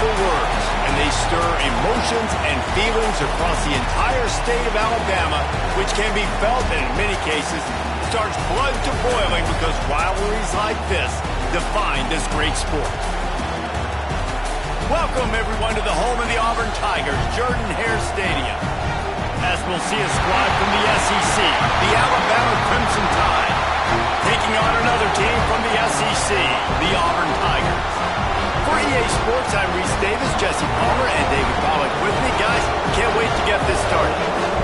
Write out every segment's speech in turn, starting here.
powerful words, and they stir emotions and feelings across the entire state of Alabama, which can be felt and in many cases starts blood to boiling because rivalries like this define this great sport. Welcome, everyone, to the home of the Auburn Tigers, Jordan-Hare Stadium. As we'll see a squad from the SEC, the Alabama Crimson Tide, taking on another team from the SEC, the Auburn Tigers. For EA Sports, I'm Reese Davis, Jesse Palmer, and David Pollack with me. Guys, can't wait to get this started.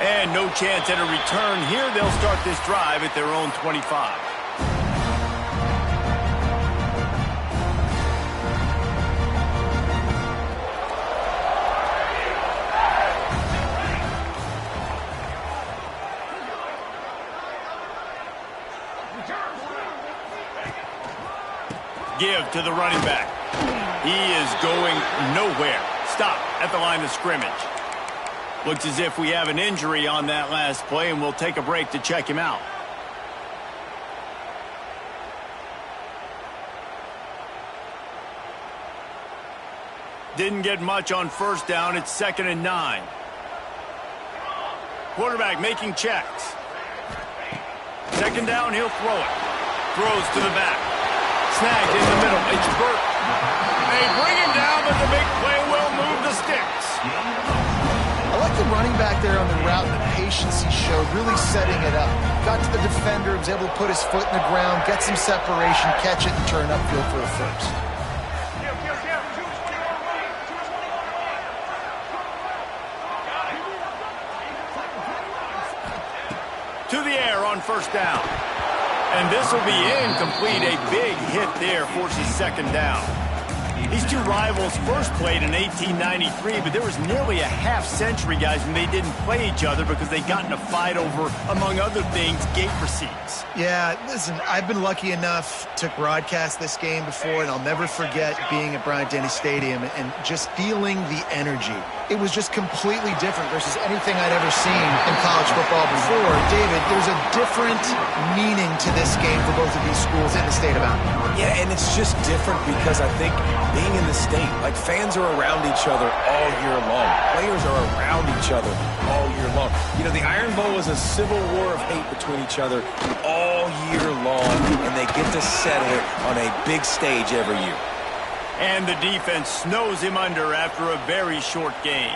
And no chance at a return here. They'll start this drive at their own 25. Give to the running back. He is going nowhere. Stop at the line of scrimmage. Looks as if we have an injury on that last play, and we'll take a break to check him out. Didn't get much on first down. It's 2nd and 9. Quarterback making checks. 2nd down, he'll throw it. Throws to the back. Snagged in the middle. It's Burt. They bring him down, but the big play will move the sticks. I like the running back there on the route and the patience he showed, really setting it up. Got to the defender, was able to put his foot in the ground, get some separation, catch it, and turn upfield for a first. To the air on first down. And this will be incomplete. A big hit there forces 2nd down. These two rivals first played in 1893, but there was nearly a half-century, guys, when they didn't play each other because they got in a fight over, among other things, gate receipts. Yeah, listen, I've been lucky enough to broadcast this game before, and I'll never forget being at Bryant-Denny Stadium and just feeling the energy. It was just completely different versus anything I'd ever seen in college football before. David, there's a different meaning to this game for both of these schools in the state of Alabama. Yeah, and it's just different because I think being in the state, like fans are around each other all year long. Players are around each other all year long. You know, the Iron Bowl was a civil war of hate between each other all year long, and they get to settle it on a big stage every year. And the defense snows him under after a very short game.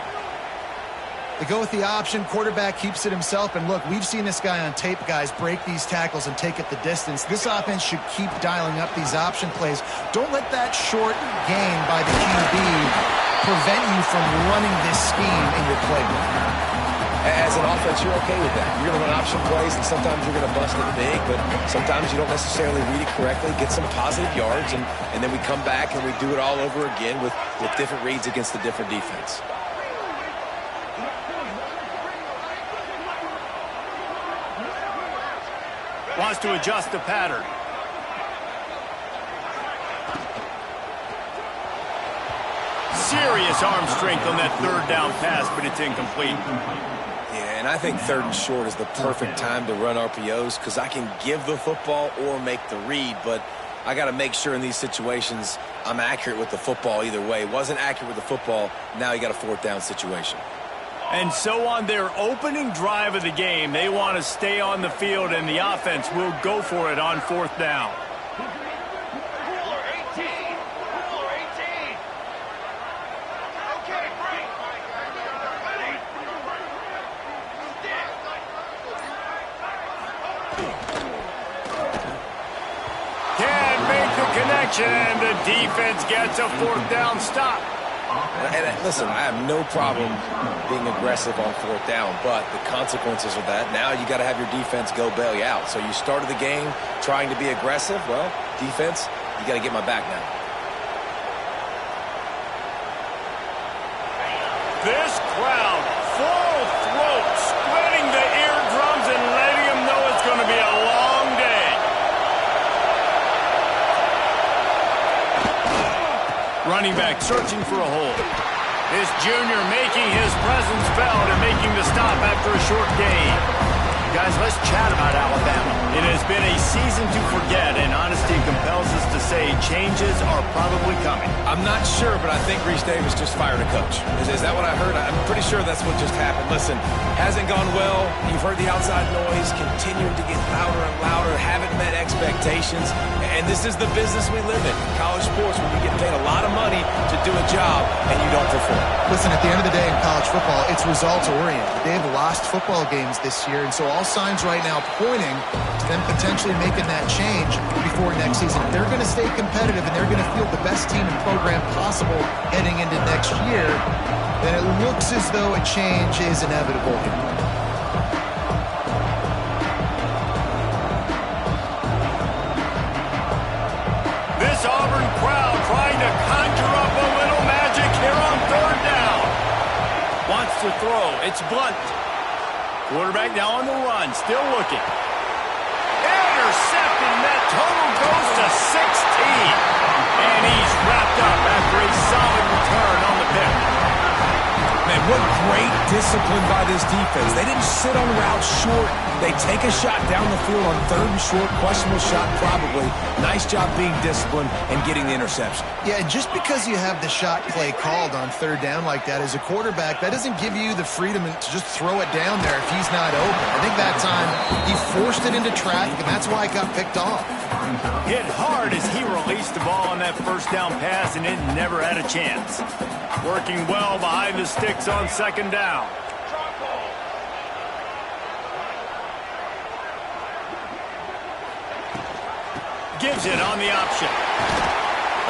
They go with the option. Quarterback keeps it himself. And look, we've seen this guy on tape, guys, break these tackles and take it the distance. This offense should keep dialing up these option plays. Don't let that short gain by the QB prevent you from running this scheme in your playbook. As an offense, you're okay with that. You're going to run option plays, and sometimes you're going to bust it big, but sometimes you don't necessarily read it correctly, get some positive yards, and then we come back and we do it all over again with different reads against the different defense. Wants to adjust the pattern. Serious arm strength on that 3rd down pass, but it's incomplete. Yeah, and I think 3rd and short is the perfect time to run RPOs because I can give the football or make the read, but I got to make sure in these situations I'm accurate with the football either way. Wasn't accurate with the football, now you got a 4th down situation. And so on their opening drive of the game, they want to stay on the field, and the offense will go for it on 4th down. Can't make the connection, and the defense gets a 4th down stop. And listen, I have no problem being aggressive on fourth down, but the consequences of that, now you got to have your defense go bail you out. So you started the game trying to be aggressive. Well, defense, you got to get my back now. This crowd, full throat, splitting the eardrums and letting them know it's going to be a long day. Running back searching for a hole. This junior making his presence felt and making the stop after a short gain. Guys, let's chat about Alabama. It has been a season to forget, and honesty compels us to say changes are probably coming. I'm not sure, but I think Reese Davis just fired a coach. Is that what I heard? I'm pretty sure that's what just happened. Listen, hasn't gone well. You've heard the outside noise, continuing to get louder and louder, haven't met expectations. And this is the business we live in, college sports, when you get paid a lot of money to do a job and you don't perform. Listen, at the end of the day in college football, it's results-oriented. They've lost football games this year, and so all signs right now pointing to them potentially making that change before next season. If they're going to stay competitive and they're going to field the best team and program possible heading into next year, then it looks as though a change is inevitable. This Auburn crowd trying to conjure up a little magic here on third down. Wants to throw. It's Blunt. Quarterback now on the run. Still looking. Intercepting. That total goes to 16. And he's wrapped up after a solid return on the pick. Man, what great discipline by this defense. They didn't sit on routes short. They take a shot down the field on third and short. Questionable shot, probably. Nice job being disciplined and getting the interception. Yeah, and just because you have the shot play called on third down like that as a quarterback, that doesn't give you the freedom to just throw it down there if he's not open. I think that time he forced it into traffic, and that's why it got picked off. Hit hard as he released the ball on that first down pass, and it never had a chance. Working well behind the sticks on second down. Gives it on the option.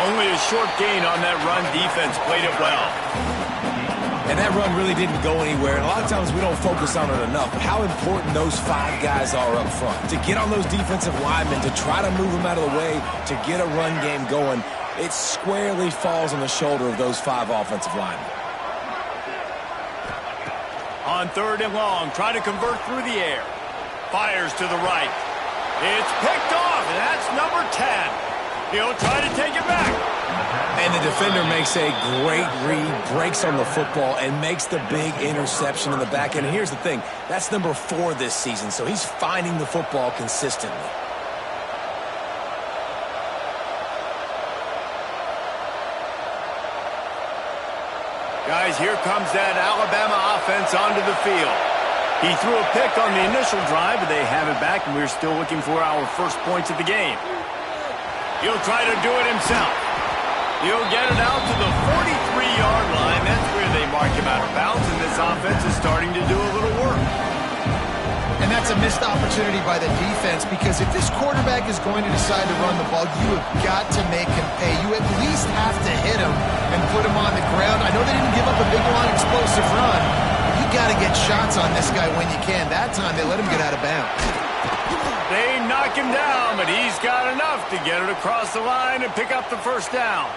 Only a short gain on that run. Defense played it well. And that run really didn't go anywhere. And a lot of times we don't focus on it enough. But how important those five guys are up front. To get on those defensive linemen, to try to move them out of the way, to get a run game going, it squarely falls on the shoulder of those five offensive linemen. On third and long, try to convert through the air. Fires to the right. It's picked off, and that's number 10. He'll try to take it back. And the defender makes a great read, breaks on the football, and makes the big interception in the back end. And here's the thing, that's number 4 this season, so he's finding the football consistently. Guys, here comes that Alabama offense onto the field. He threw a pick on the initial drive, but they have it back, and we're still looking for our first points of the game. He'll try to do it himself. He'll get it out to the 43-yard line. That's where they mark him out of bounds, and this offense is starting to do a little work. And that's a missed opportunity by the defense, because if this quarterback is going to decide to run the ball, you have got to make him pay. You at least have to hit him and put him on the ground. I know they didn't give up a big, long, explosive run. You got to get shots on this guy when you can. That time they let him get out of bounds. They knock him down, but he's got enough to get it across the line and pick up the first down.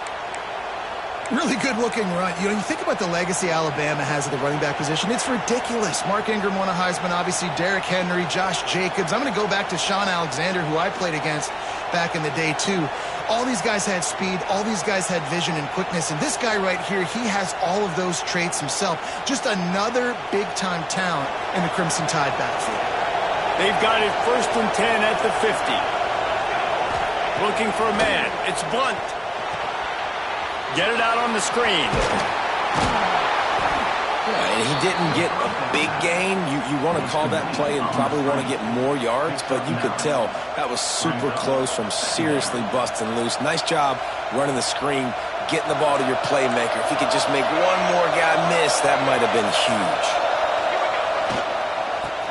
Really good-looking run. You know, you think about the legacy Alabama has at the running back position. It's ridiculous. Mark Ingram won a Heisman, obviously Derrick Henry, Josh Jacobs. I'm going to go back to Sean Alexander, who I played against back in the day, too. All these guys had speed. All these guys had vision and quickness. And this guy right here, he has all of those traits himself. Just another big-time talent in the Crimson Tide backfield. They've got it 1st and 10 at the 50. Looking for a man. It's Blunt. Get it out on the screen. Yeah, and he didn't get a big gain. You want to call that play and probably want to get more yards, but you could tell that was super close from seriously busting loose. Nice job running the screen, getting the ball to your playmaker. If he could just make one more guy miss, that might have been huge.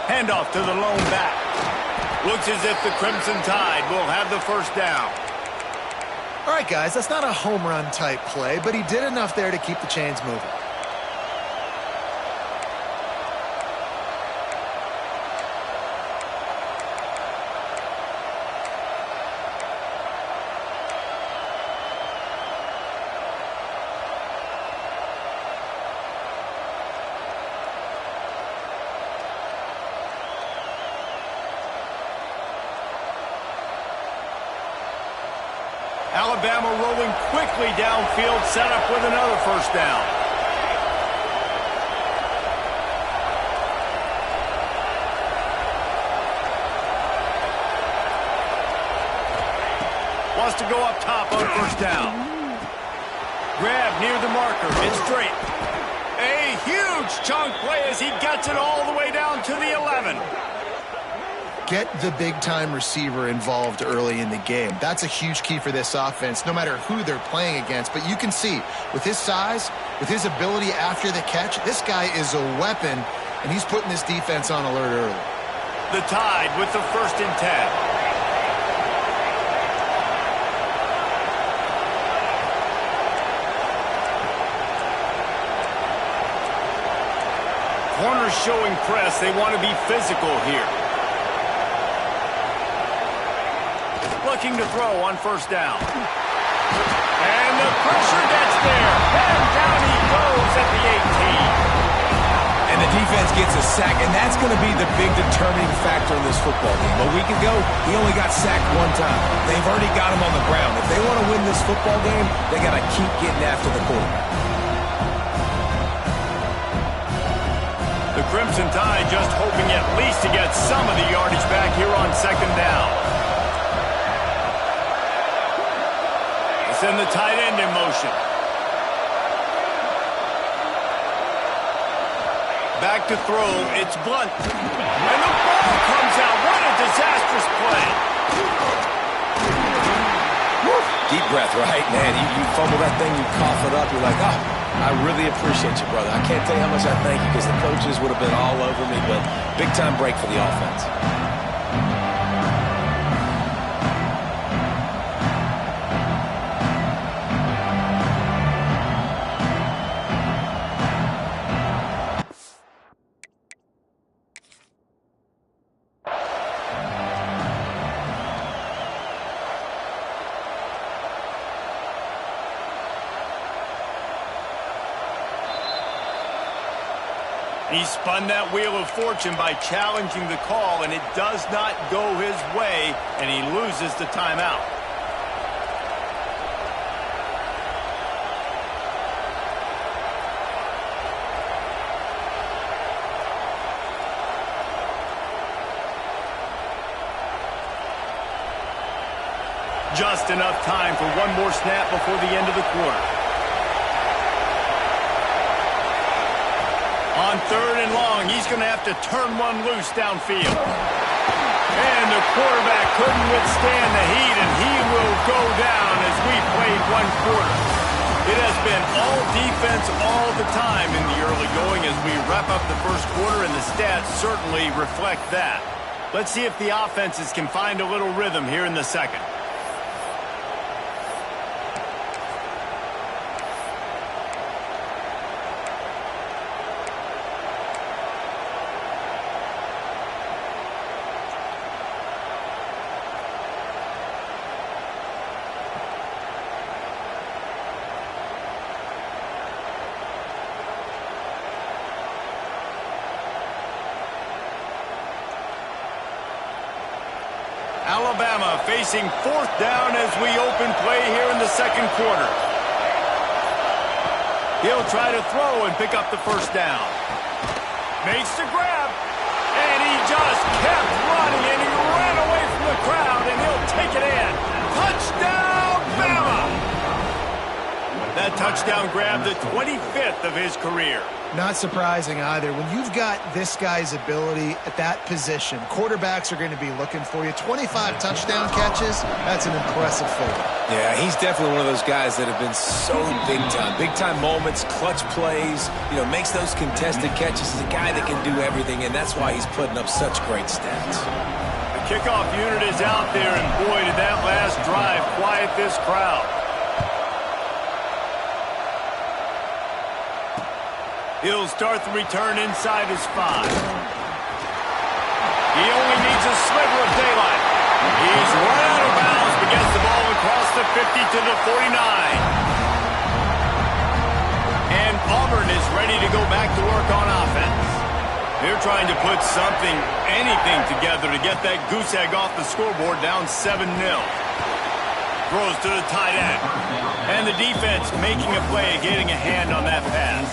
Handoff to the lone back. Looks as if the Crimson Tide will have the first down. All right, guys, that's not a home run type play, but he did enough there to keep the chains moving. Alabama rolling quickly downfield, set up with another first down. Wants to go up top on first down. Grab near the marker. It's Drake. A huge chunk play as he gets it all the way down to the 11. Get the big-time receiver involved early in the game. That's a huge key for this offense, no matter who they're playing against. But you can see, with his size, with his ability after the catch, this guy is a weapon, and he's putting this defense on alert early. The Tide with the 1st and 10. Corners showing press. They want to be physical here. Looking to throw on first down. And the pressure gets there. And down he goes at the 18. And the defense gets a sack, and that's going to be the big determining factor in this football game. A week ago, he only got sacked one time. They've already got him on the ground. If they want to win this football game, they got to keep getting after the quarterback. The Crimson Tide just hoping at least to get some of the yardage back here on 2nd down. Send the tight end in motion. Back to throw. It's Blunt. And the ball comes out. What a disastrous play. Deep breath, right? Man, you fumble that thing, you cough it up. You're like, oh, I really appreciate you, brother. I can't tell you how much I thank you because the coaches would have been all over me, but big-time break for the offense. He spun that wheel of fortune by challenging the call, and it does not go his way, and he loses the timeout. Just enough time for one more snap before the end of the quarter. On 3rd and long, he's going to have to turn one loose downfield. And the quarterback couldn't withstand the heat, and he will go down as we played one quarter. It has been all defense all the time in the early going as we wrap up the first quarter, and the stats certainly reflect that. Let's see if the offenses can find a little rhythm here in the second. Alabama facing 4th down as we open play here in the second quarter. He'll try to throw and pick up the first down. Makes the grab, and he just kept running, and he ran away from the crowd, and he'll take it in. Touchdown, Bama! That touchdown grab, the 25th of his career. Not surprising either. When you've got this guy's ability at that position, quarterbacks are going to be looking for you. 25 touchdown catches, that's an impressive figure. Yeah, he's definitely one of those guys that have been so big time. Big time moments, clutch plays, makes those contested catches. He's a guy that can do everything, and that's why he's putting up such great stats. The kickoff unit is out there, and boy, did that last drive quiet this crowd. He'll start the return inside his 5. He only needs a sliver of daylight. He's run out of bounds, but gets the ball across the 50 to the 49. And Auburn is ready to go back to work on offense. They're trying to put something, anything together to get that goose egg off the scoreboard, down 7-0. Throws to the tight end. And the defense making a play, getting a hand on that pass.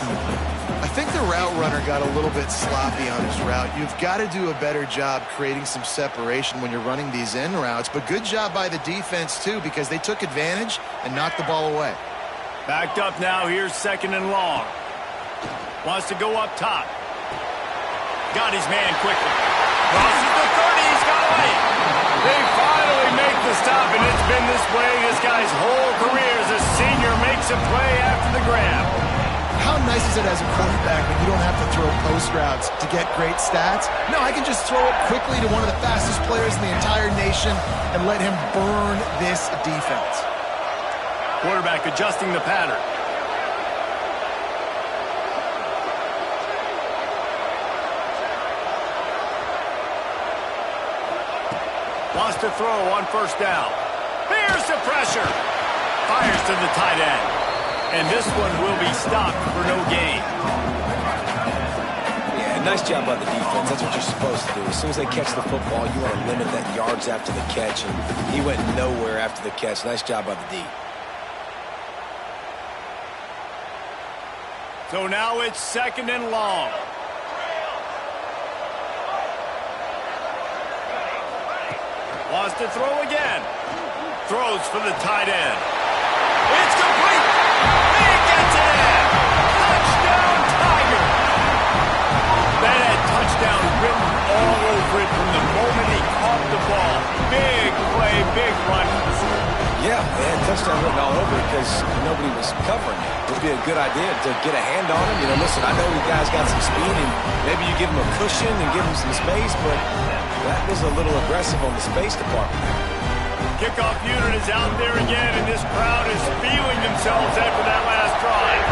I think the route runner got a little bit sloppy on his route. You've got to do a better job creating some separation when you're running these end routes. But good job by the defense, too, because they took advantage and knocked the ball away. Backed up now. Here's 2nd and long. Wants to go up top. Got his man quickly. Crosses the 30. He's got away. They finally make the stop, and it's been this way this guy's whole career as a senior makes a play after the grab. How nice is it as a quarterback when you don't have to throw post routes to get great stats? No, I can just throw it quickly to one of the fastest players in the entire nation and let him burn this defense. Quarterback adjusting the pattern. Wants to throw on 1st down. Here's the pressure. Fires to the tight end. And this one will be stopped for no gain. Yeah, nice job by the defense. That's what you're supposed to do. As soon as they catch the football, you want to limit that yards after the catch. And he went nowhere after the catch. Nice job by the D. So now it's 2nd and long. Wants to throw again. Throws for the tight end. It's complete. He gets it in. Touchdown, Tiger. That had touchdown written all over it from the moment he caught the ball. Big play, big run. Yeah, they had touchdown written all over it because nobody was covering it. It would be a good idea to get a hand on him. You know, listen, I know you guys got some speed, and maybe you give him a cushion and give him some space, but that was a little aggressive on the space department. Kickoff unit is out there again, and this crowd is feeling themselves after that last drive.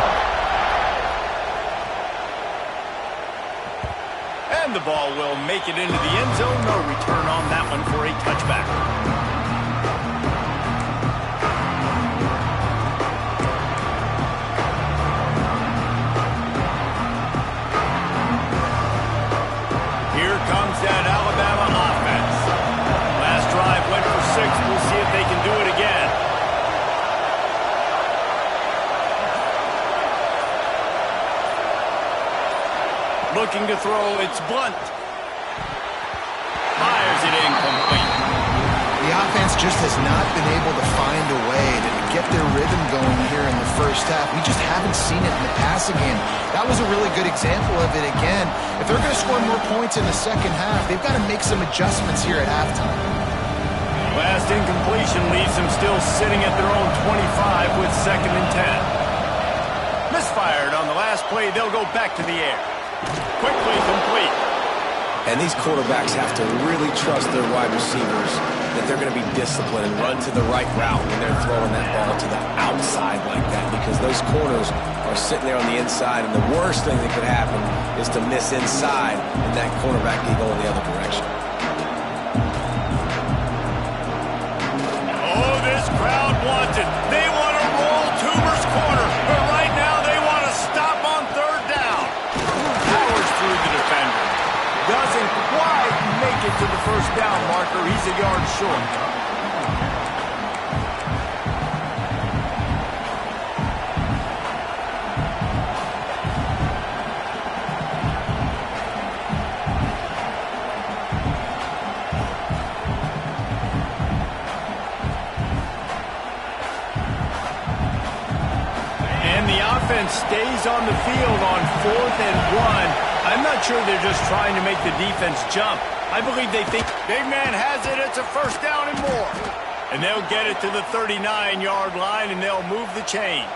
And the ball will make it into the end zone. No return on that one for a touchback. Here comes that Alabama offense. Last drive went for 6. We'll see if they can do it again. Looking to throw, it's Blunt. Fires it incomplete. The offense just has not been able to find a way to get their rhythm going here in the first half. We just haven't seen it in the passing game. That was a really good example of it again. If they're going to score more points in the second half, they've got to make some adjustments here at halftime. Last incompletion leaves them still sitting at their own 25 with 2nd and 10. Misfired on the last play. They'll go back to the air. Quickly complete. And these quarterbacks have to really trust their wide receivers that they're going to be disciplined and run to the right route when they're throwing that ball to the outside like that, because those corners are sitting there on the inside, and the worst thing that could happen is to miss inside and that cornerback can go in the other direction. Oh, this crowd wants it. They want to roll Toomer's corner, but right now they want to stop on 3rd down. Powers through the defender. Doesn't quite make it to the 1st down marker. He's a yard short. And the offense stays on the field on 4th and 1. I'm not sure they're just trying to make the defense jump. I believe they think big man has it. It's a 1st down and more. And they'll get it to the 39-yard line, and they'll move the chains.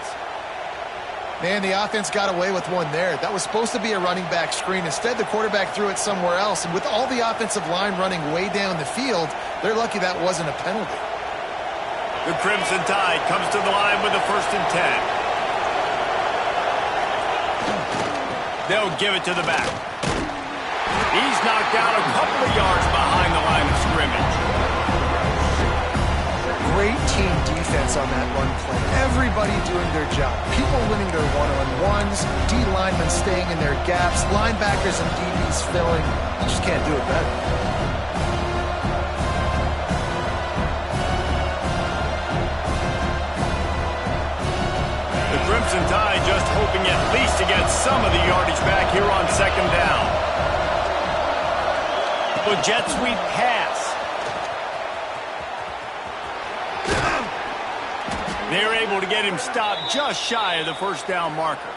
Man, the offense got away with one there. That was supposed to be a running back screen. Instead, the quarterback threw it somewhere else. And with all the offensive line running way down the field, they're lucky that wasn't a penalty. The Crimson Tide comes to the line with a 1st and 10. They'll give it to the back. He's knocked down a couple of yards behind the line of scrimmage. Great team defense on that run play. Everybody doing their job. People winning their one-on-ones, D linemen staying in their gaps, linebackers and DBs filling. You just can't do it better. The Crimson Tide just hoping at least to get some of the yardage back here on second down. The jet sweep pass. They're able to get him stopped just shy of the first down marker.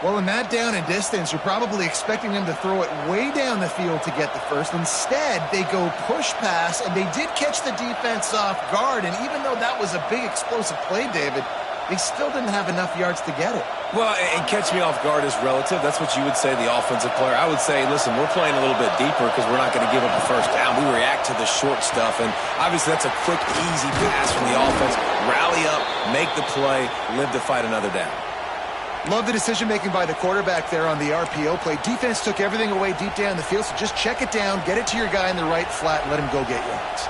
Well, in that down and distance, you're probably expecting them to throw it way down the field to get the first. Instead, they go push pass, and they did catch the defense off guard. And even though that was a big explosive play, David, they still didn't have enough yards to get it. Well, and catch me off guard is relative. That's what you would say, the offensive player. I would say, listen, we're playing a little bit deeper because we're not going to give up a first down. We react to the short stuff, and obviously that's a quick, easy pass from the offense. Rally up, make the play, live to fight another down. Love the decision-making by the quarterback there on the RPO play. Defense took everything away deep down the field, so just check it down, get it to your guy in the right flat, and let him go get yards.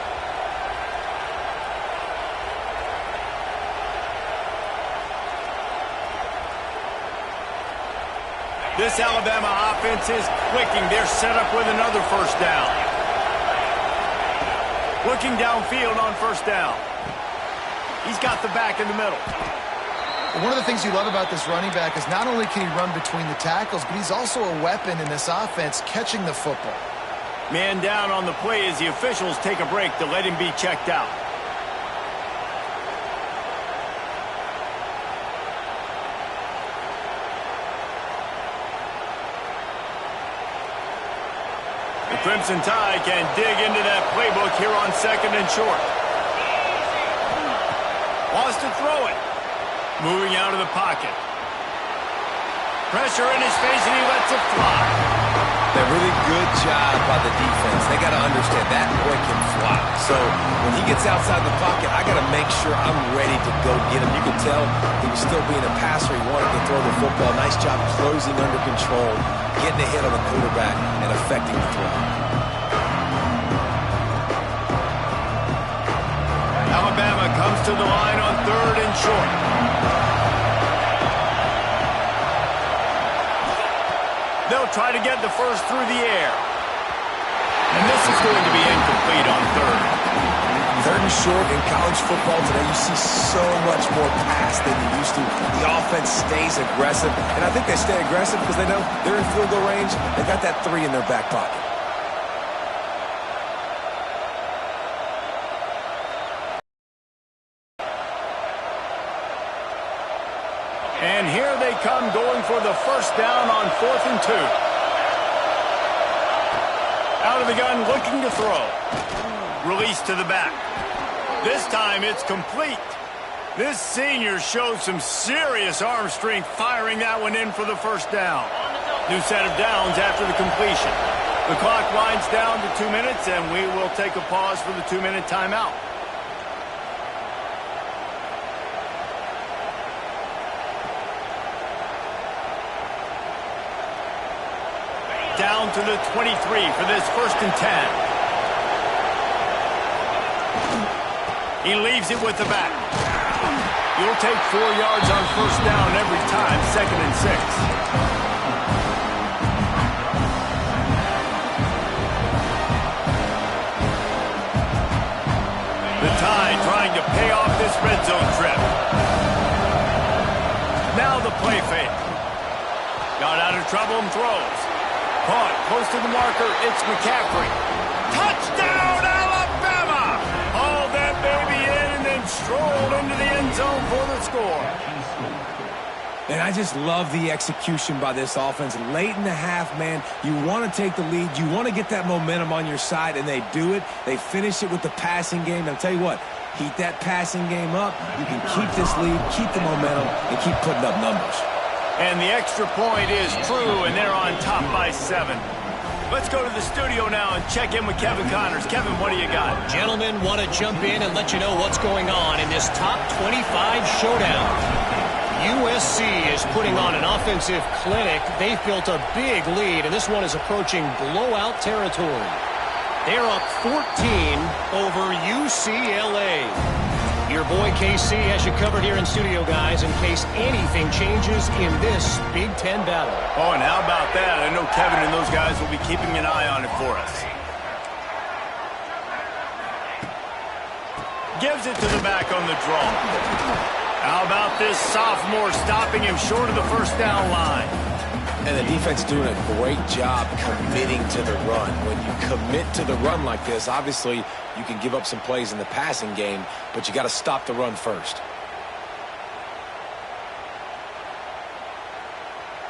This Alabama offense is clicking. They're set up with another first down. Looking downfield on first down. He's got the back in the middle. One of the things you love about this running back is not only can he run between the tackles, but he's also a weapon in this offense catching the football. Man down on the play as the officials take a break to let him be checked out. The Crimson Tide can dig into that playbook here on second and short. Wants to throw it. Moving out of the pocket. Pressure in his face, and he lets it fly. A really good job by the defense. They got to understand that boy can fly. So when he gets outside the pocket, I got to make sure I'm ready to go get him. You can tell he was still being a passer. He wanted to throw the football. Nice job closing under control, getting a hit on the quarterback, and affecting the throw. Alabama comes to the line on third and short. They'll try to get the first through the air. And this is going to be incomplete on third. Third and short in college football today, you see so much more pass than you used to. The offense stays aggressive, and I think they stay aggressive because they know they're in field goal range. They got that 3 in their back pocket. And here they come going for the first down on 4th and 2. Out of the gun, looking to throw. Release to the back. This time it's complete. This senior showed some serious arm strength firing that one in for the first down. New set of downs after the completion. The clock winds down to 2 minutes, and we will take a pause for the 2-minute timeout. Down to the 23 for this 1st and 10. He leaves it with the back. You'll take 4 yards on first down every time, 2nd and 6. The Tide trying to pay off this red zone trip. Now the play fake. Got out of trouble and throws. Caught close to the marker. It's McCaffrey. Touchdown, Alabama! Hauled that baby in and then strolled into the end zone for the score. And I just love the execution by this offense. Late in the half, man, you want to take the lead. You want to get that momentum on your side, and they do it. They finish it with the passing game. I'll tell you what, heat that passing game up. You can keep this lead, keep the momentum, and keep putting up numbers. And the extra point is true, and they're on top by 7. Let's go to the studio now and check in with Kevin Connors. Kevin, what do you got? Gentlemen, want to jump in and let you know what's going on in this top 25 showdown. USC is putting on an offensive clinic. They've built a big lead, and this one is approaching blowout territory. They're up 14 over UCLA. Your boy KC has you covered here in studio, guys, in case anything changes in this Big Ten battle. Oh, and how about that? I know Kevin and those guys will be keeping an eye on it for us. Gives it to the back on the draw. How about this sophomore stopping him short of the first down line? And the defense doing a great job committing to the run. When you commit to the run like this, obviously you can give up some plays in the passing game, but you got to stop the run first.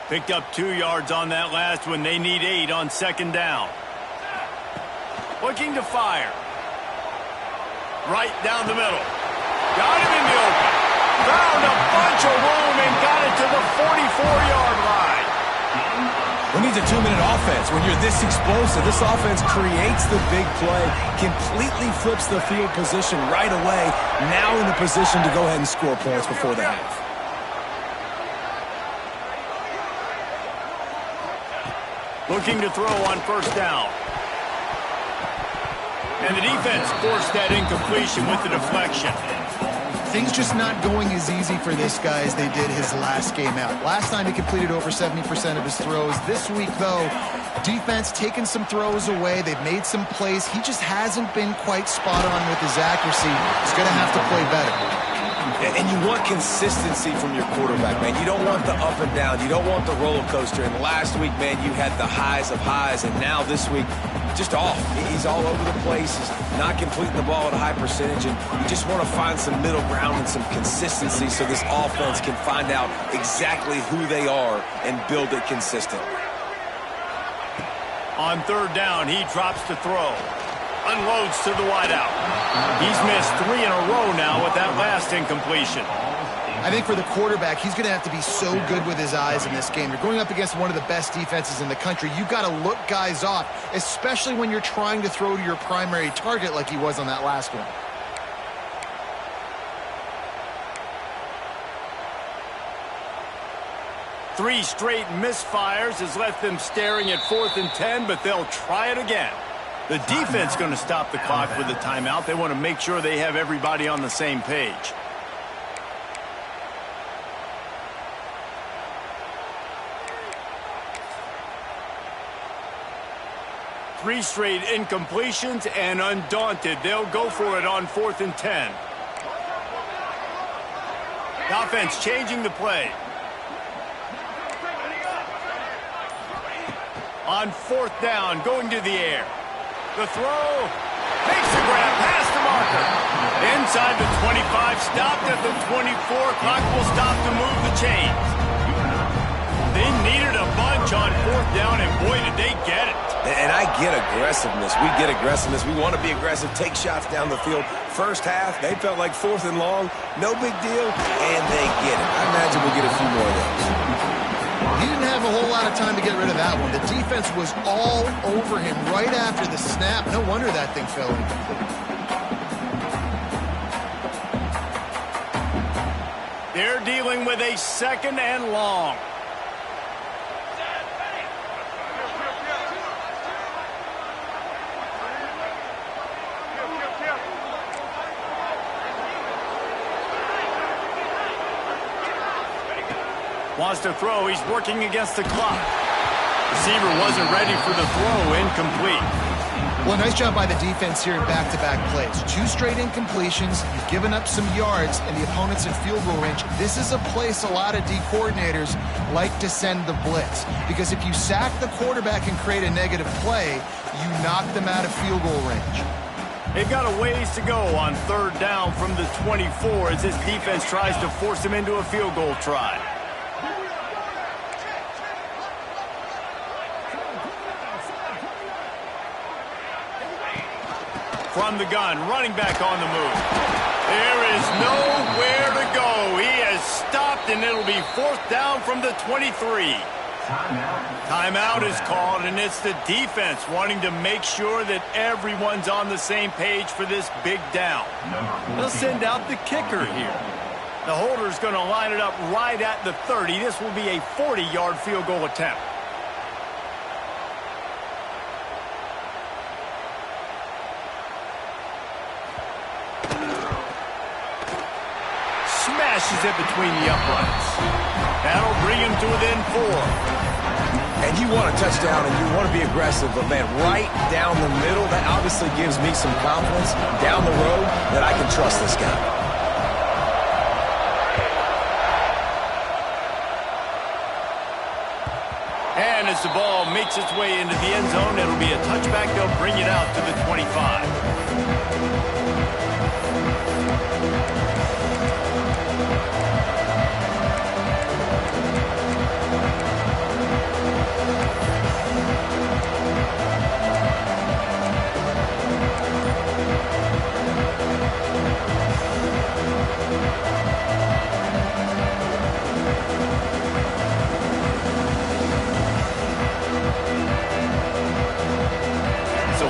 Picked up 2 yards on that last one. They need 8 on second down. Looking to fire. Right down the middle. Got him in the open. Found a bunch of room and got it to the 44-yard line. Who needs a 2-minute offense? When you're this explosive, this offense creates the big play, completely flips the field position right away, now in the position to go ahead and score points before the half. Looking to throw on first down. And the defense forced that incompletion with the deflection. Things just not going as easy for this guy as they did his last game out. Last time he completed over 70% of his throws. This week, though, defense taking some throws away. They've made some plays. He just hasn't been quite spot on with his accuracy. He's going to have to play better. And you want consistency from your quarterback, man. You don't want the up and down. You don't want the roller coaster. And last week, man, you had the highs of highs. And now this week, just off. He's all over the place. He's not completing the ball at a high percentage. And you just want to find some middle ground and some consistency so this offense can find out exactly who they are and build it consistent. On third down, he drops to throw. Unloads to the wideout. He's missed 3 in a row now with that last incompletion. I think for the quarterback, he's going to have to be so good with his eyes in this game. You're going up against one of the best defenses in the country. You've got to look guys off, especially when you're trying to throw to your primary target like he was on that last one. Three straight misfires has left them staring at 4th and 10, but they'll try it again. The defense going to stop the clock with a timeout. They want to make sure they have everybody on the same page. Three straight incompletions, and undaunted, they'll go for it on 4th and 10. The offense changing the play. On 4th down, going to the air. The throw, makes the grab, past the marker. Inside the 25, stopped at the 24. Clock will stop to move the chains. They needed a bunch on 4th down, and boy, did they get it. And I get aggressiveness. We get aggressiveness. We want to be aggressive, take shots down the field. First half, they felt like 4th and long. No big deal, and they get it. I imagine we'll get a few more of those. He didn't have a whole lot of time to get rid of that one. The defense was all over him right after the snap. No wonder that thing fell in. They're dealing with a 2nd and long. Wants to throw. He's working against the clock. Receiver wasn't ready for the throw. Incomplete. Well, nice job by the defense here in back-to-back plays. 2 straight incompletions. You've given up some yards, and the opponent's in field goal range. This is a place a lot of D coordinators like to send the blitz. Because if you sack the quarterback and create a negative play, you knock them out of field goal range. They've got a ways to go on 3rd down from the 24 as this defense tries to force them into a field goal try. From the gun, running back on the move. There is nowhere to go. He has stopped, and it'll be 4th down from the 23. Timeout is called, and it's the defense wanting to make sure that everyone's on the same page for this big down. They'll send out the kicker here. The holder's going to line it up right at the 30. This will be a 40-yard field goal attempt. Smashes it between the uprights. That'll bring him to within 4. And you want a touchdown and you want to be aggressive, but man, right down the middle, that obviously gives me some confidence down the road that I can trust this guy. And as the ball makes its way into the end zone, it'll be a touchback. They'll bring it out to the 25.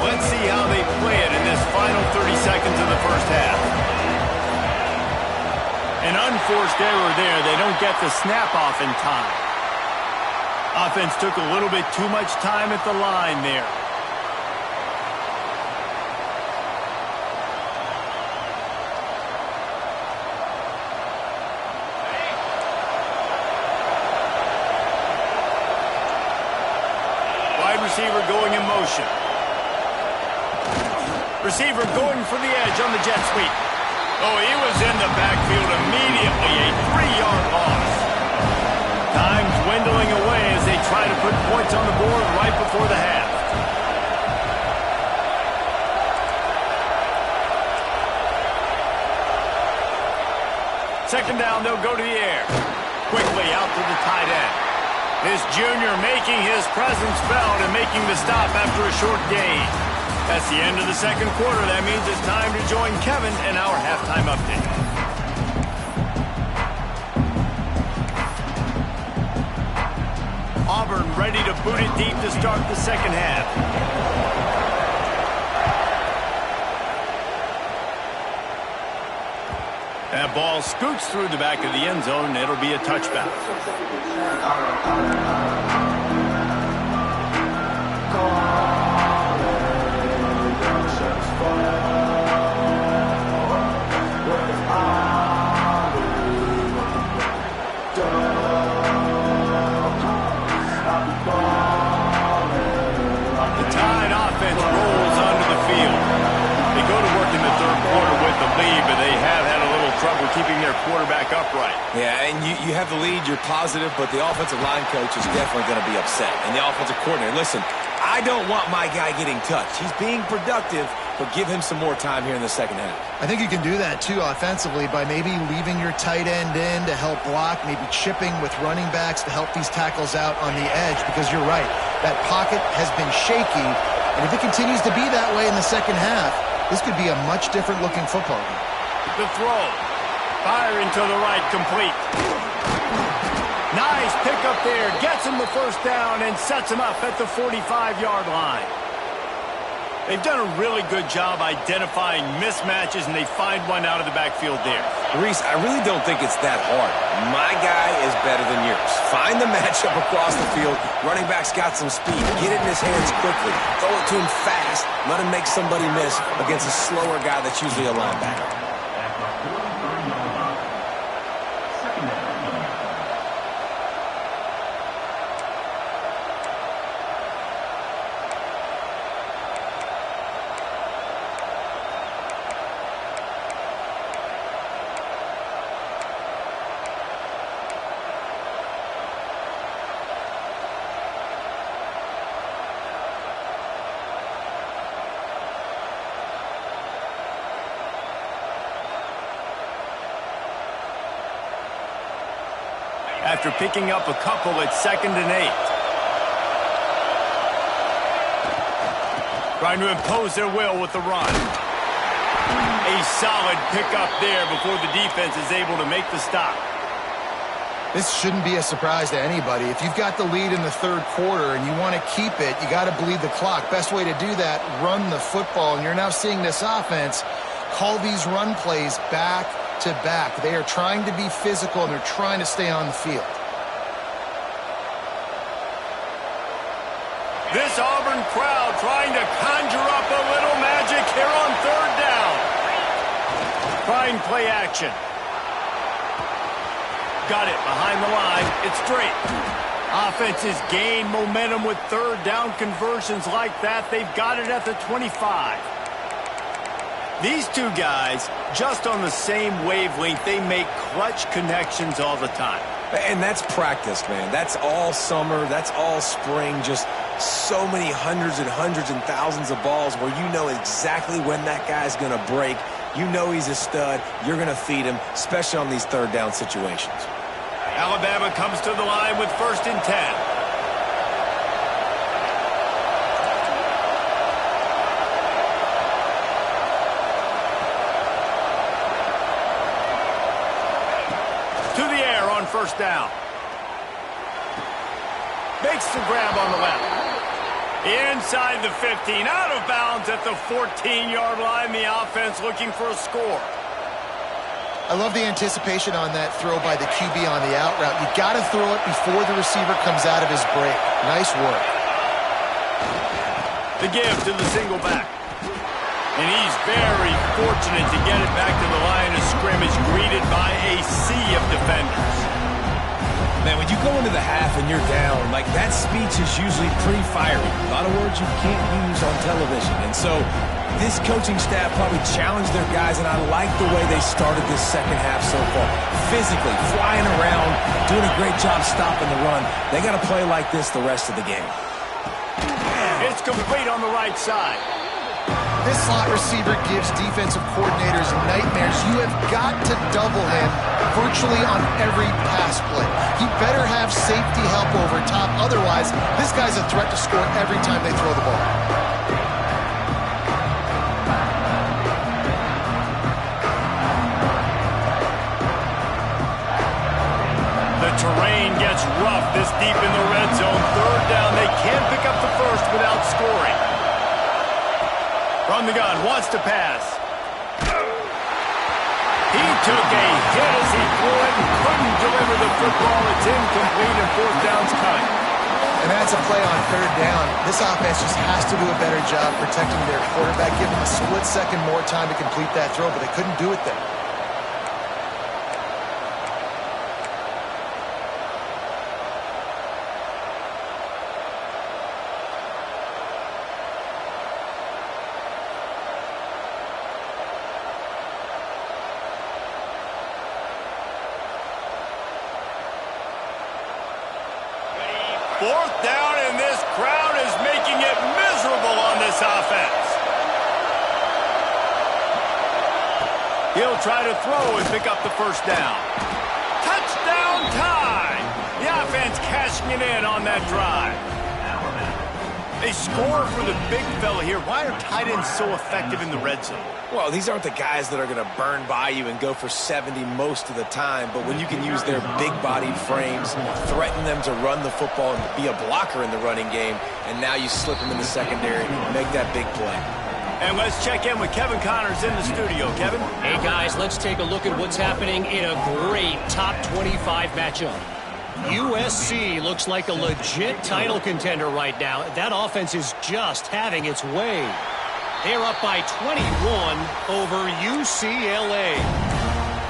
Let's see how they play it in this final 30 seconds of the first half. An unforced error there. They don't get the snap off in time. Offense took a little bit too much time at the line there. Wide receiver going in motion. Receiver going for the edge on the jet sweep. Oh, he was in the backfield immediately. A 3-yard loss. Time's dwindling away as they try to put points on the board right before the half. Second down, they'll go to the air. Quickly out to the tight end. This junior making his presence felt and making the stop after a short gain. That's the end of the second quarter. That means it's time to join Kevin in our halftime update. Auburn ready to boot it deep to start the second half. That ball scoots through the back of the end zone. It'll be a touchback. But they have had a little trouble keeping their quarterback upright. Yeah, and you have the lead, you're positive, but the offensive line coach is definitely going to be upset. And the offensive coordinator, listen, I don't want my guy getting touched. He's being productive, but give him some more time here in the second half. I think you can do that, too, offensively, by maybe leaving your tight end in to help block, maybe chipping with running backs to help these tackles out on the edge, because you're right, that pocket has been shaky, and if it continues to be that way in the second half, this could be a much different-looking football game. The throw. Firing to the right, complete. Nice pickup there. Gets him the first down and sets him up at the 45-yard line. They've done a really good job identifying mismatches, and they find one out of the backfield there. Reese, I really don't think it's that hard. My guy is better than yours. Find the matchup across the field. Running back's got some speed. Get it in his hands quickly. Throw it to him fast. Let him make somebody miss against a slower guy that's usually a linebacker. After picking up a couple at 2nd and 8. Trying to impose their will with the run. A solid pickup there before the defense is able to make the stop. This shouldn't be a surprise to anybody. If you've got the lead in the third quarter and you want to keep it, you got to bleed the clock. Best way to do that, run the football. And you're now seeing this offense call these run plays back to back. They are trying to be physical, and they're trying to stay on the field. This Auburn crowd trying to conjure up a little magic here on third down. Fine play action. Got it behind the line. It's straight. Offenses gain momentum with third down conversions like that. They've got it at the 25. These two guys, just on the same wavelength, they make clutch connections all the time. And that's practice, man. That's all summer. That's all spring. Just so many hundreds and thousands of balls where you know exactly when that guy's going to break. You know he's a stud. You're going to feed him, especially on these third down situations. Alabama comes to the line with 1st and 10. To the air on 1st down. Makes the grab on the left. Inside the 15, out of bounds at the 14-yard line. The offense looking for a score. I love the anticipation on that throw by the QB on the out route. You got to throw it before the receiver comes out of his break. Nice work. The give to the single back. And he's very fortunate to get it back to the line of scrimmage, greeted by a sea of defenders. Man, when you go into the half and you're down, like that speech is usually pretty fiery. A lot of words you can't use on television. And so this coaching staff probably challenged their guys, and I like the way they started this second half so far. Physically, flying around, doing a great job stopping the run. They got to play like this the rest of the game. It's complete on the right side. This slot receiver gives defensive coordinators nightmares. You have got to double him virtually on every pass play. He better have safety help over top. Otherwise, this guy's a threat to score every time they throw the ball. The terrain gets rough this deep in the red zone. Third down, they can't pick up the first without scoring. From the gun, wants to pass. He took a hit as he threw it and couldn't deliver the football. It's incomplete and 4th down's coming. And that's a play on 3rd down. This offense just has to do a better job protecting their quarterback. Give them a split second more time to complete that throw, but they couldn't do it there. Fourth down, and this crowd is making it miserable on this offense. He'll try to throw and pick up the 1st down. Touchdown time! The offense cashing it in on that drive. They score for the big fella here. Why are tight ends so effective in the red zone? Well, these aren't the guys that are going to burn by you and go for 70 most of the time, but when you can use their big-bodied frames, threaten them to run the football and be a blocker in the running game, and now you slip them in the secondary and make that big play. And let's check in with Kevin Connors in the studio. Kevin? Hey, guys, let's take a look at what's happening in a great top 25 matchup. USC looks like a legit title contender right now. That offense is just having its way. They're up by 21 over UCLA.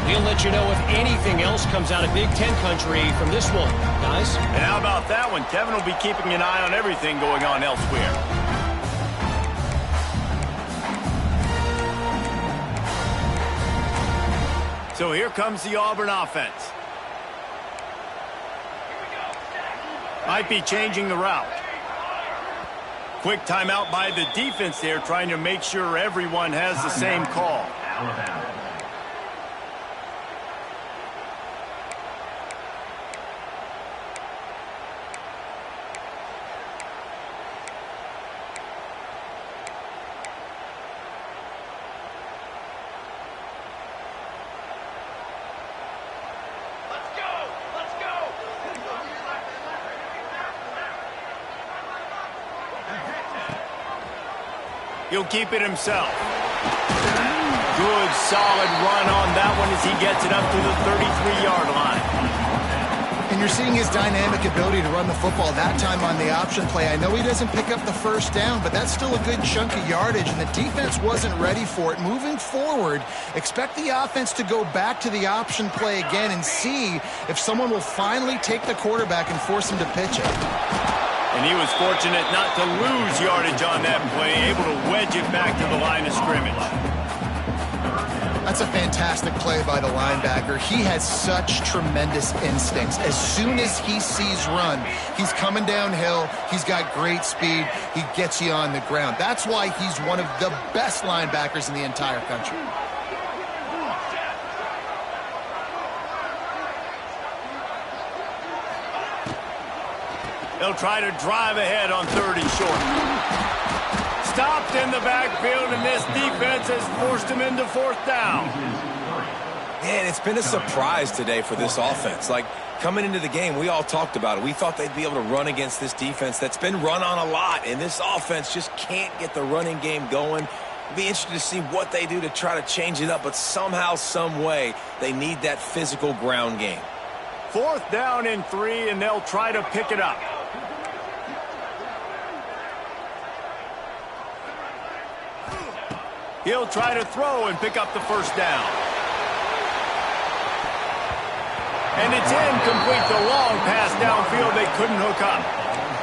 We'll let you know if anything else comes out of Big Ten country from this one, guys. And how about that one? Kevin will be keeping an eye on everything going on elsewhere. So here comes the Auburn offense. Might be changing the route. Quick timeout by the defense there, trying to make sure everyone has the same call. He'll keep it himself. Good solid run on that one as he gets it up to the 33-yard line. And you're seeing his dynamic ability to run the football, that time on the option play. I know he doesn't pick up the first down, but that's still a good chunk of yardage, and the defense wasn't ready for it. Moving forward, expect the offense to go back to the option play again and see if someone will finally take the quarterback and force him to pitch it. And he was fortunate not to lose yardage on that play, able to wedge it back to the line of scrimmage. That's a fantastic play by the linebacker. He has such tremendous instincts. As soon as he sees run, he's coming downhill. He's got great speed. He gets you on the ground. That's why he's one of the best linebackers in the entire country. They'll try to drive ahead on 3rd and short. Stopped in the backfield, and this defense has forced him into 4th down. Man, it's been a surprise today for this offense. Like, coming into the game, we all talked about it. We thought they'd be able to run against this defense that's been run on a lot, and this offense just can't get the running game going. It'll be interesting to see what they do to try to change it up, but somehow, some way, they need that physical ground game. 4th down and 3, and they'll try to pick it up. He'll try to throw and pick up the 1st down. And it's incomplete. The long pass downfield they couldn't hook up.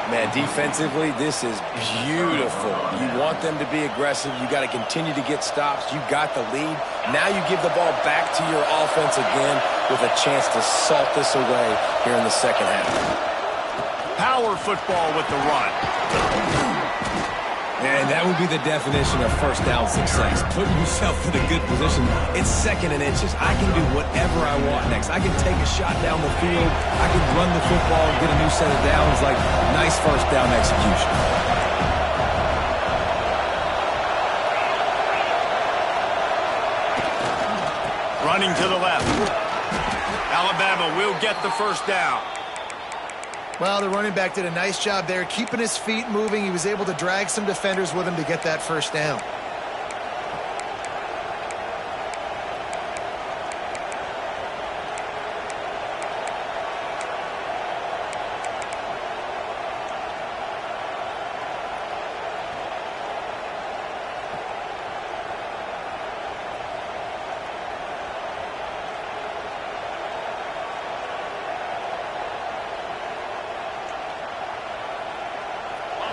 Man, defensively, this is beautiful. You want them to be aggressive. You got to continue to get stops. You got the lead. Now you give the ball back to your offense again with a chance to salt this away here in the 2nd half. Power football with the run. And that would be the definition of 1st down success. Putting yourself in a good position. It's 2nd and inches. I can do whatever I want next. I can take a shot down the field. I can run the football and get a new set of downs. Like, nice 1st down execution. Running to the left. Alabama will get the 1st down. Well, the running back did a nice job there, keeping his feet moving. He was able to drag some defenders with him to get that 1st down.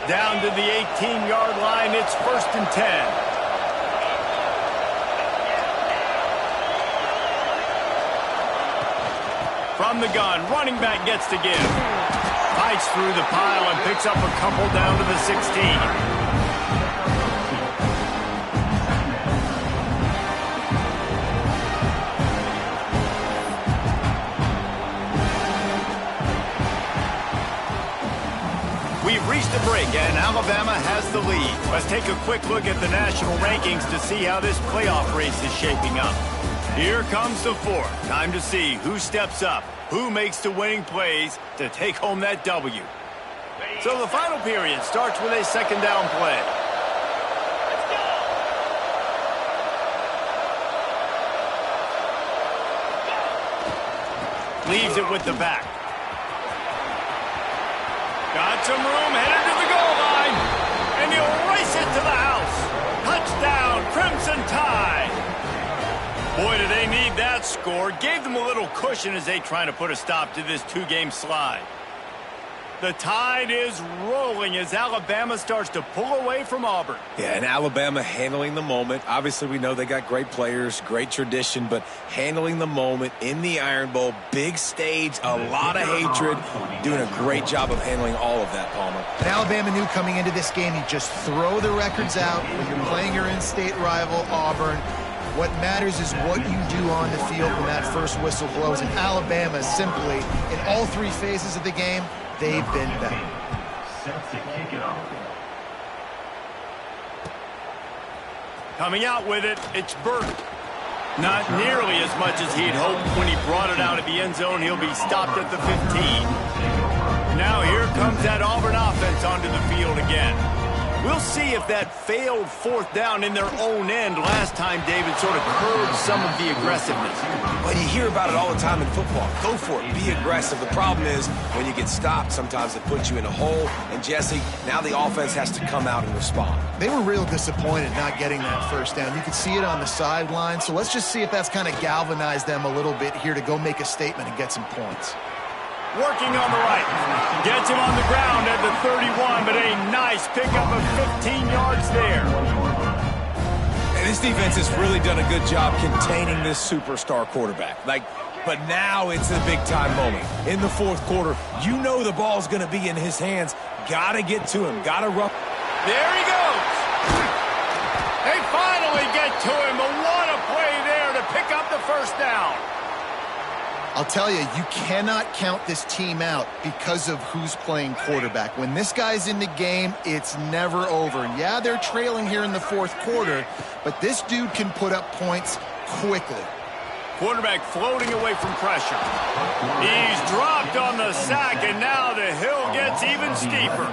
Down to the 18-yard line, it's 1st and 10. From the gun, running back gets to give. Fights through the pile and picks up a couple down to the 16. We've reached a break, and Alabama has the lead. Let's take a quick look at the national rankings to see how this playoff race is shaping up. Here comes the 4th. Time to see who steps up, who makes the winning plays to take home that W. So the final period starts with a 2nd down play. Leaves it with the back. Got some room, headed to the goal line, and he'll race it to the house. Touchdown, Crimson Tide. Boy, do they need that score. Gave them a little cushion as they try to put a stop to this 2-game slide. The Tide is rolling as Alabama starts to pull away from Auburn. Yeah, and Alabama handling the moment. Obviously, we know they got great players, great tradition, but handling the moment in the Iron Bowl, big stage, a lot of hatred, doing a great job of handling all of that, Palmer. And Alabama knew coming into this game, you just throw the records out when you're playing your in-state rival, Auburn. What matters is what you do on the field when that first whistle blows. And Alabama simply, in all 3 phases of the game, they've been better. Set to kick it off. Coming out with it, it's Burton. Not nearly as much as he'd hoped when he brought it out of the end zone. He'll be stopped at the 15. Now here comes that Auburn offense onto the field again. We'll see if that failed fourth down in their own end last time, David, sort of curbed some of the aggressiveness. Well, you hear about it all the time in football. Go for it. Be aggressive. The problem is when you get stopped, sometimes it puts you in a hole. And, Jesse, now the offense has to come out and respond. They were real disappointed not getting that first down. You could see it on the sideline. So let's just see if that's kind of galvanized them a little bit here to go make a statement and get some points. Working on the right. Gets him on the ground at the 31, but a nice pickup of 15 yards there. And this defense has really done a good job containing this superstar quarterback. But now it's the big-time moment. In the fourth quarter, you know the ball's going to be in his hands. Got to get to him. Got to run. There he goes. They finally get to him, but what a play there to pick up the first down. I'll tell you, you cannot count this team out because of who's playing quarterback. When this guy's in the game, it's never over. Yeah, they're trailing here in the fourth quarter, but this dude can put up points quickly. Quarterback floating away from pressure. He's dropped on the sack, and now the hill gets even steeper.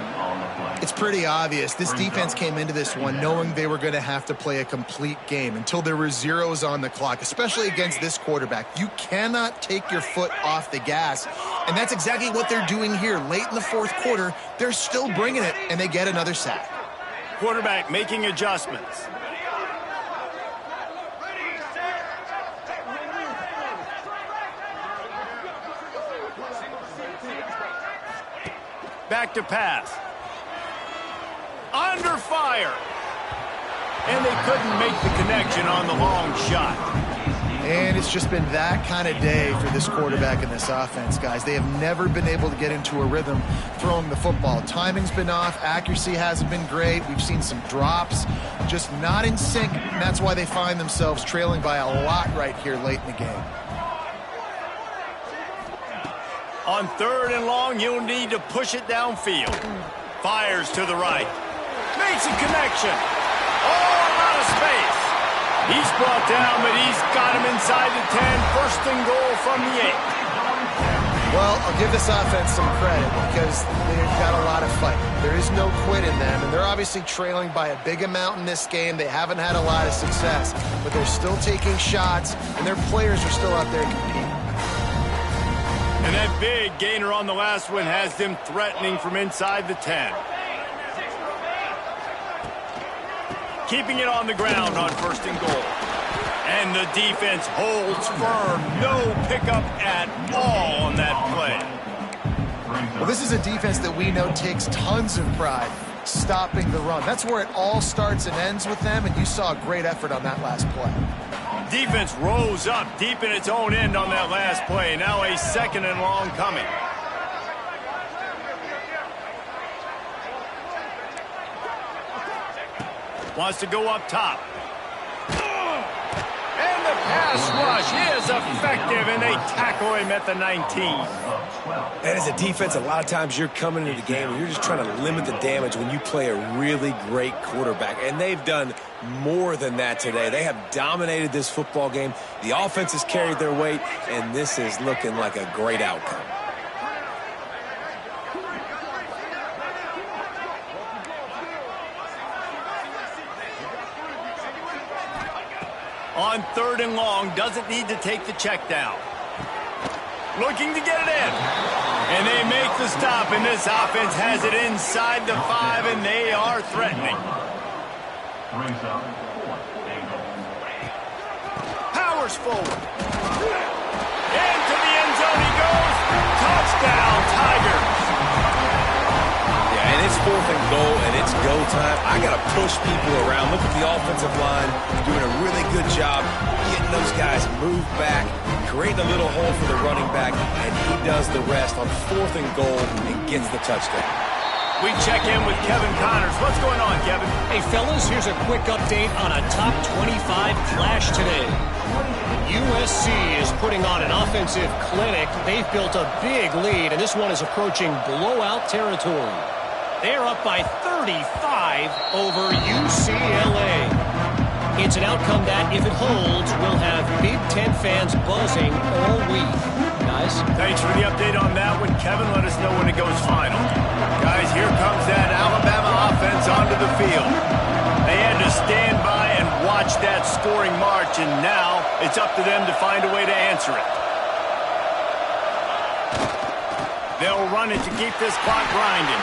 It's pretty obvious. This defense came into this one knowing they were going to have to play a complete game until there were zeros on the clock, especially against this quarterback. You cannot take your foot off the gas, and that's exactly what they're doing here. Late in the fourth quarter, they're still bringing it, and they get another sack. Quarterback making adjustments. Back to pass. Under fire. And they couldn't make the connection on the long shot. And it's just been that kind of day for this quarterback and this offense, guys. They have never been able to get into a rhythm throwing the football. Timing's been off. Accuracy hasn't been great. We've seen some drops, just not in sync. And that's why they find themselves trailing by a lot right here late in the game. On third and long, you'll need to push it downfield. Fires to the right. Makes a connection. Oh, a lot of space. He's brought down, but he's got him inside the 10. First and goal from the 8. Well, I'll give this offense some credit because they've got a lot of fight. There is no quit in them, and they're obviously trailing by a big amount in this game. They haven't had a lot of success, but they're still taking shots, and their players are still out there competing. And that big gainer on the last one has them threatening from inside the 10. Keeping it on the ground on first and goal. And the defense holds firm. No pickup at all on that play. Well, this is a defense that we know takes tons of pride stopping the run. That's where it all starts and ends with them, and you saw a great effort on that last play. Defense rose up deep in its own end on that last play. Now a second and long coming. Wants to go up top. And the pass rush is effective, and they tackle him at the 19. And as a defense, a lot of times you're coming into the game and you're just trying to limit the damage when you play a really great quarterback. And they've done more than that today. They have dominated this football game. The offense has carried their weight, and this is looking like a great outcome. On third and long, doesn't need to take the check down. Looking to get it in. And they make the stop, and this offense has it inside the 5, and they are threatening. Powers forward. Into the end zone he goes. Touchdown, Tigers. Yeah, and it's fourth and goal, and it's go time. I got to push people around. Look at the offensive line doing a really good job getting those guys moved back, creating a little hole for the running back, and he does the rest on fourth and goal and gets the touchdown. We check in with Kevin Connors. What's going on, Kevin? Hey, fellas, here's a quick update on a top 25 clash today. USC is putting on an offensive clinic. They've built a big lead, and this one is approaching blowout territory. They're up by 35 over UCLA. It's an outcome that, if it holds, will have Big Ten fans buzzing all week. Guys? Thanks for the update on that one, Kevin. Let us know when it goes final. Guys, here comes that Alabama offense. offense onto the field. They had to stand by and watch that scoring march, and now it's up to them to find a way to answer it. They'll run it to keep this clock grinding.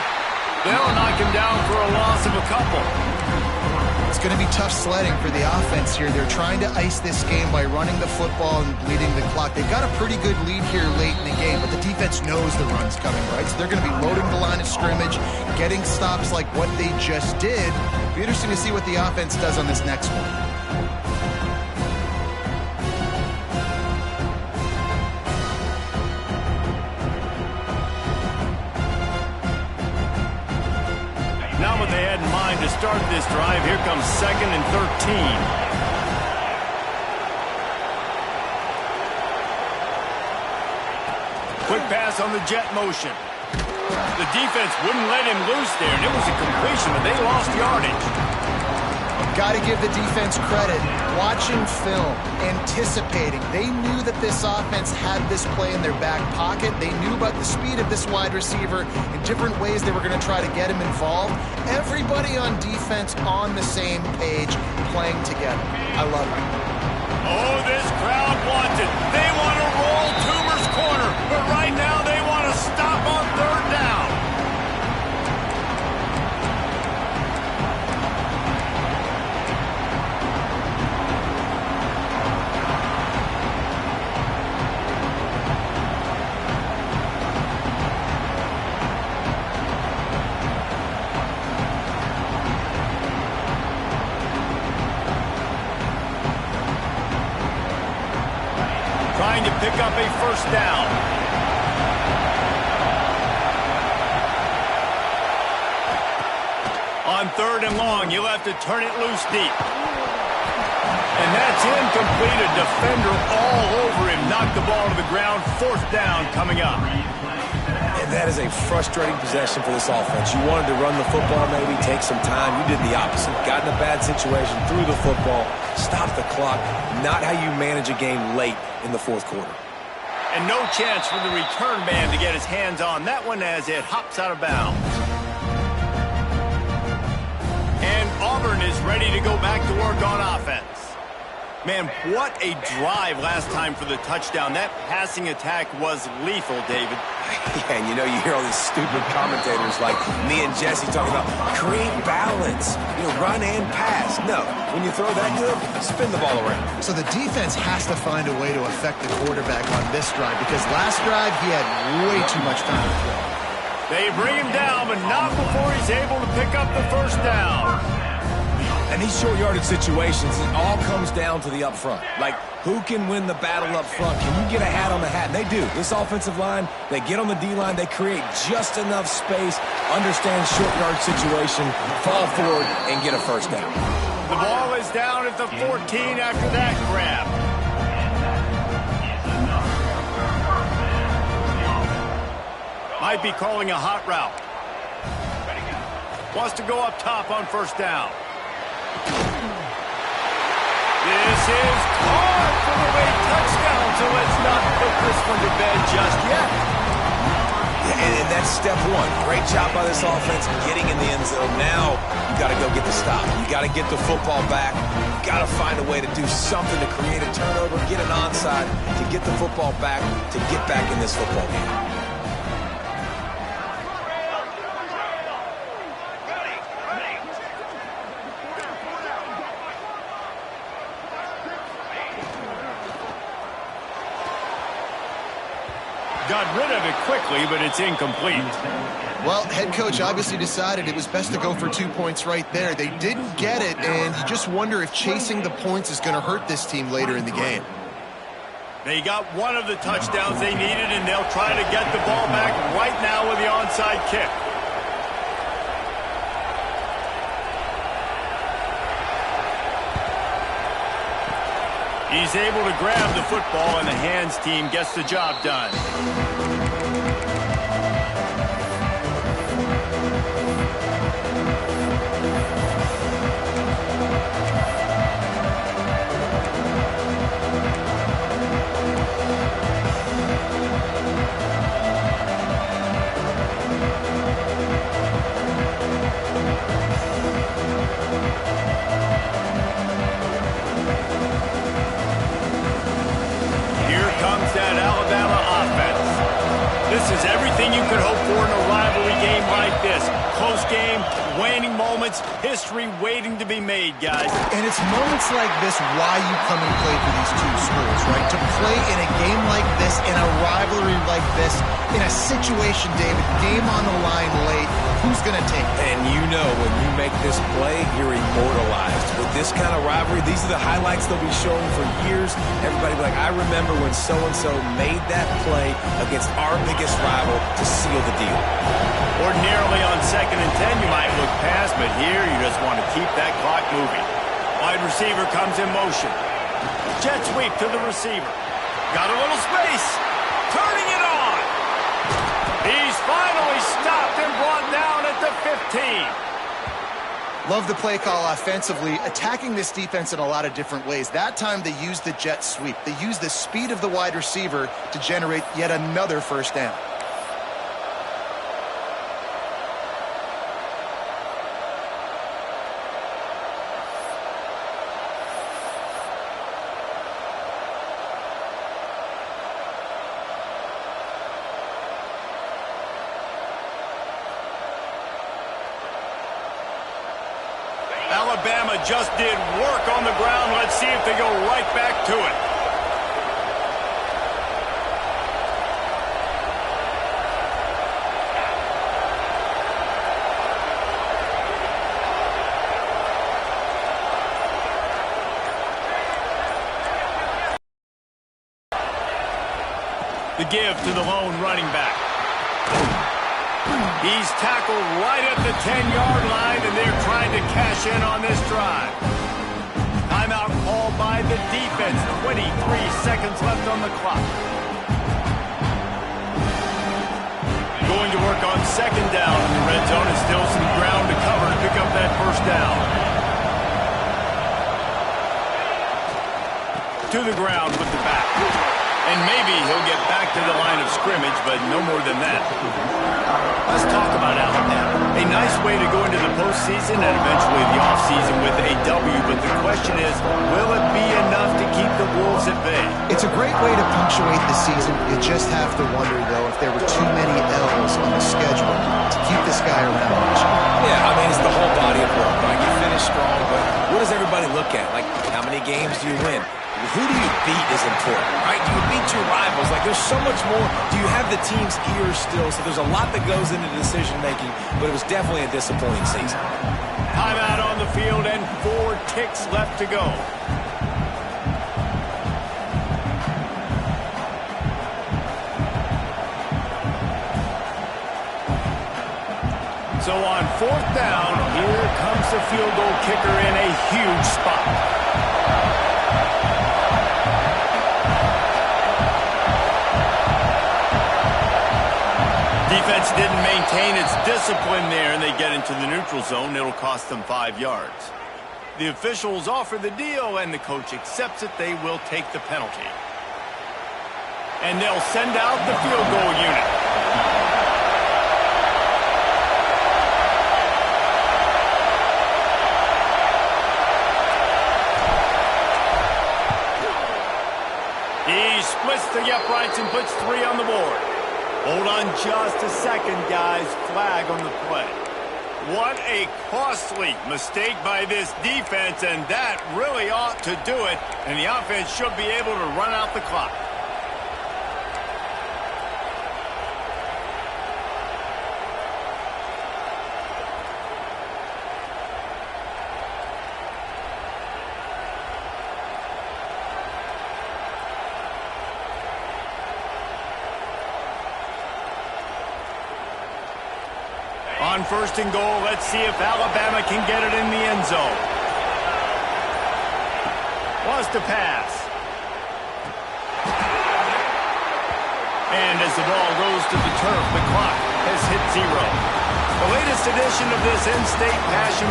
They'll knock him down for a loss of a couple. It's going to be tough sledding for the offense here. They're trying to ice this game by running the football and bleeding the clock. They've got a pretty good lead here late in the game, but the defense knows the run's coming, right? So they're going to be loading the line of scrimmage, getting stops like what they just did. It'll be interesting to see what the offense does on this next one. Not what they had in mind to start this drive. Here comes 2nd and 13. Quick pass on the jet motion. The defense wouldn't let him loose there, and it was a completion, but they lost yardage. Got to give the defense credit. Watching film, anticipating. They knew that this offense had this play in their back pocket. They knew about the speed of this wide receiver in different ways they were going to try to get him involved. Everybody on defense on the same page, playing together. I love it. Oh, this crowd wants it. They want to roll Toomer's corner, but right now they want to stop on 3rd down. Trying to pick up a 1st down. On 3rd and long, you'll have to turn it loose deep. And that's incomplete. A defender all over him. Knocked the ball to the ground. 4th down coming up. And that is a frustrating possession for this offense. You wanted to run the football, maybe take some time. You did the opposite. Got in a bad situation, threw the football, stopped the clock. Not how you manage a game late in the 4th quarter. And no chance for the return man to get his hands on that one as it hops out of bounds. And Auburn is ready to go back to work on offense. Man, what a drive last time for the touchdown. That passing attack was lethal, David. Yeah, and you know, you hear all these stupid commentators like me and Jesse talking about create balance, run and pass. No, when you throw that good, spin the ball around. So the defense has to find a way to affect the quarterback on this drive because last drive he had way too much time to throw. They bring him down, but not before he's able to pick up the 1st down. And these short yardage situations, it all comes down to the up front. Like, who can win the battle up front? Can you get a hat on the hat? And they do. This offensive line, they get on the D-line, they create just enough space, understand short yard situation, fall forward, and get a 1st down. The ball is down at the 14 after that grab. Might be calling a hot route. Wants to go up top on 1st down. This is caught for the late touchdown, so let's not put this one to bed just yet. Yeah, and that's step 1. Great job by this offense getting in the end zone. Now you got to go get the stop. You got to get the football back. You got to find a way to do something to create a turnover, get an onside, to get the football back, to get back in this football game. Got rid of it quickly, but it's incomplete. Well, head coach obviously decided it was best to go for 2 points right there. They didn't get it, and you just wonder if chasing the points is going to hurt this team later in the game. They got one of the touchdowns they needed, and they'll try to get the ball back right now with the onside kick. He's able to grab the football, and the hands team gets the job done. This is everything you could hope for in a rivalry game like this. Close game, waning moments, history waiting to be made, guys. And it's moments like this why you come and play for these two schools, right? To play in a game like this, in a rivalry like this, in a situation, David, game on the line late, who's going to take it? And you know when you make this play, you're immortalized. With this kind of rivalry, these are the highlights they'll be showing for years. Everybody be like, I remember when so-and-so made that play against our biggest rival to seal the deal. Ordinarily on 2nd and 10, you might look past, but here you just want to keep that clock moving. Wide receiver comes in motion. Jet sweep to the receiver. Got a little space. Turning it on. He's finally stopped and brought down at the 15. Love the play call offensively, attacking this defense in a lot of different ways. That time they used the jet sweep. They used the speed of the wide receiver to generate yet another first down. Alabama just did work on the ground. Let's see if they go right back to it. The give to the lone running back. He's tackled right at the 10-yard line, and they're trying to cash in on this drive. Timeout called by the defense. 23 seconds left on the clock. Going to work on 2nd down in the red zone, and still some ground to cover to pick up that first down. To the ground with the back. And maybe he'll get back to the line of scrimmage, but no more than that. Let's talk about Alabama. A nice way to go into the postseason and eventually the offseason with a W, but the question is, will it be enough to keep the Wolves at bay? It's a great way to punctuate the season. You just have to wonder, though, if there were too many L's on the schedule to keep this guy around. Yeah, I mean, it's the whole body of work. Like, you finish strong, but what does everybody look at? Like, how many games do you win? Who do you beat is important, right? Do you beat your rivals? Like, there's so much more. Do you have the team's ears still? So there's a lot that goes into decision-making, but it was definitely a disappointing season. Timeout on the field and 4 ticks left to go. So on 4th down, here comes the field goal kicker in a huge spot. Defense didn't maintain its discipline there, and they get into the neutral zone. It'll cost them 5 yards. The officials offer the deal, and the coach accepts it. They will take the penalty. And they'll send out the field goal unit. He splits the uprights and puts 3 on the board. Hold on just a second, guys. Flag on the play. What a costly mistake by this defense, and that really ought to do it. And the offense should be able to run out the clock. On 1st and goal, let's see if Alabama can get it in the end zone. Wants to pass. And as the ball goes to the turf, the clock has hit 0. The latest edition of this in-state passion